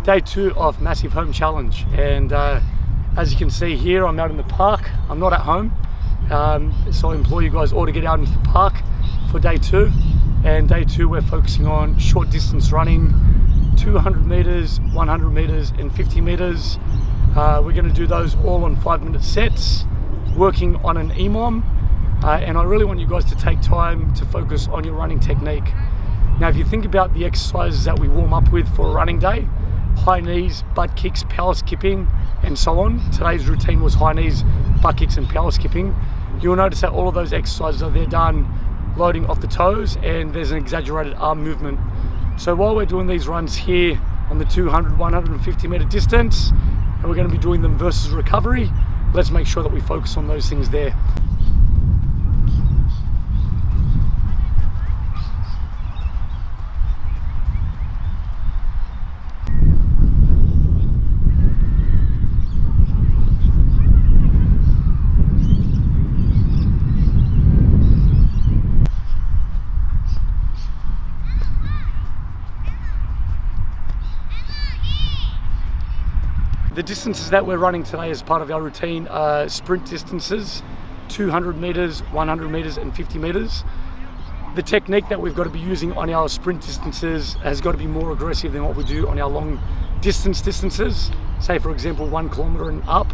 Day 2 of Massive Home Challenge, and as you can see here, I'm out in the park. I'm not at home, so I implore you guys all to get out into the park for day 2. And day 2 we're focusing on short distance running, 200 meters, 100 meters and 50 meters. We're going to do those all on 5-minute sets, working on an EMOM, and I really want you guys to take time to focus on your running technique. Now, if you think about the exercises that we warm up with for a running day, high knees, butt kicks, power skipping, and so on. Today's routine was high knees, butt kicks, and power skipping. You'll notice that all of those exercises are done loading off the toes, and there's an exaggerated arm movement. So while we're doing these runs here on the 200, 150 meter distance, and we're going to be doing them versus recovery, let's make sure that we focus on those things there. The distances that we're running today as part of our routine are sprint distances, 200 meters, 100 meters and 50 meters. The technique that we've got to be using on our sprint distances has got to be more aggressive than what we do on our long distances, say for example 1 kilometer and up.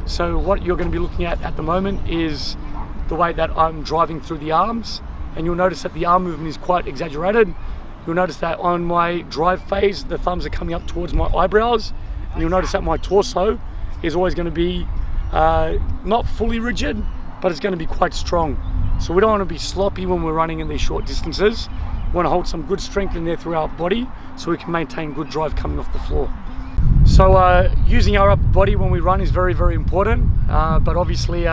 So what you're going to be looking at the moment is the way that I'm driving through the arms, and you'll notice that the arm movement is quite exaggerated. You'll notice that on my drive phase, the thumbs are coming up towards my eyebrows. And you'll notice that my torso is always going to be not fully rigid, but it's going to be quite strong. So we don't want to be sloppy when we're running in these short distances. We want to hold some good strength in there through our body so we can maintain good drive coming off the floor. So using our upper body when we run is very, very important, but obviously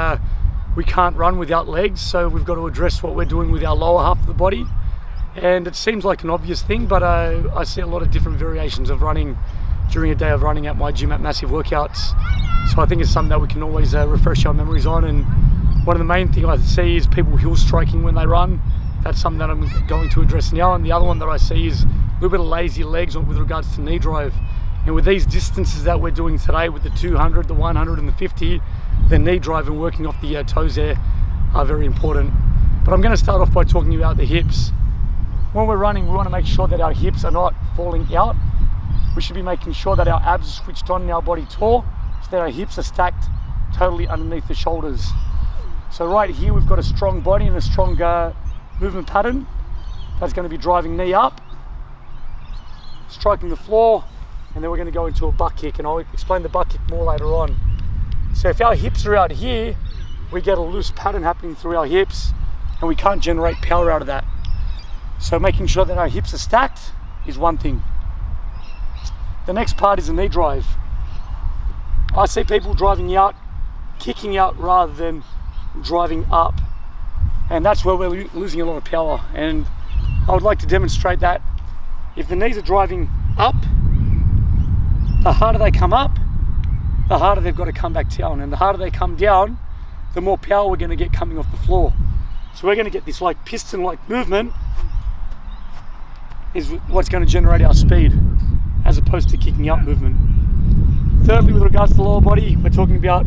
we can't run without legs, so we've got to address what we're doing with our lower half of the body. And it seems like an obvious thing, but I see a lot of different variations of running during a day of running at my gym at Massive Workouts. So I think it's something that we can always refresh our memories on. And one of the main things I see is people heel striking when they run. That's something that I'm going to address now. And the other one that I see is a little bit of lazy legs with regards to knee drive. And with these distances that we're doing today, with the 200, the 100 and the 50, the knee drive and working off the toes there are very important. But I'm going to start off by talking about the hips. When we're running, we want to make sure that our hips are not falling out. We should be making sure that our abs are switched on and our body tall, so that our hips are stacked totally underneath the shoulders. So right here we've got a strong body and a strong movement pattern. That's going to be driving knee up, striking the floor, and then we're going to go into a butt kick, and I'll explain the butt kick more later on. So if our hips are out here, we get a loose pattern happening through our hips, and we can't generate power out of that. So making sure that our hips are stacked is one thing. The next part is a knee drive. I see people driving out, kicking out rather than driving up. And that's where we're losing a lot of power. And I would like to demonstrate that if the knees are driving up, the harder they come up, the harder they've got to come back down. And the harder they come down, the more power we're going to get coming off the floor. So we're going to get this like piston-like movement is what's going to generate our speed, as opposed to kicking out movement. Thirdly, with regards to the lower body, we're talking about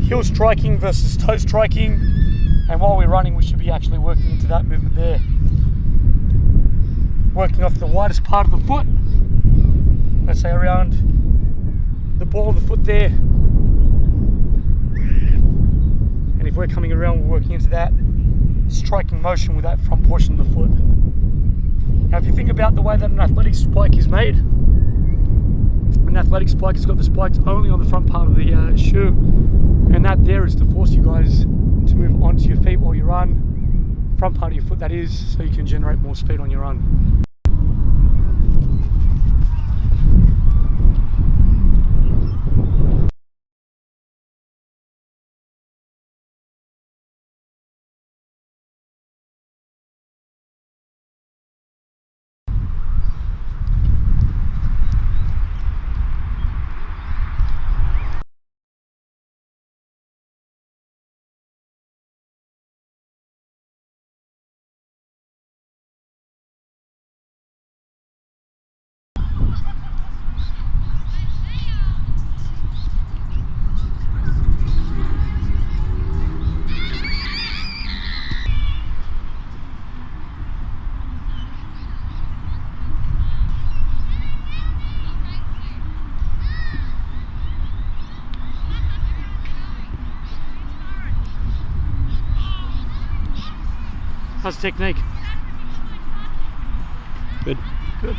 heel striking versus toe striking. And while we're running, we should be actually working into that movement there. Working off the widest part of the foot, let's say around the ball of the foot there. And if we're coming around, we're working into that striking motion with that front portion of the foot. Now, if you think about the way that an athletic spike is made, an athletic spike has got the spikes only on the front part of the shoe, and that there is to force you guys to move onto your feet while you run, front part of your foot that is, so you can generate more speed on your run. How's the technique? Good. Good.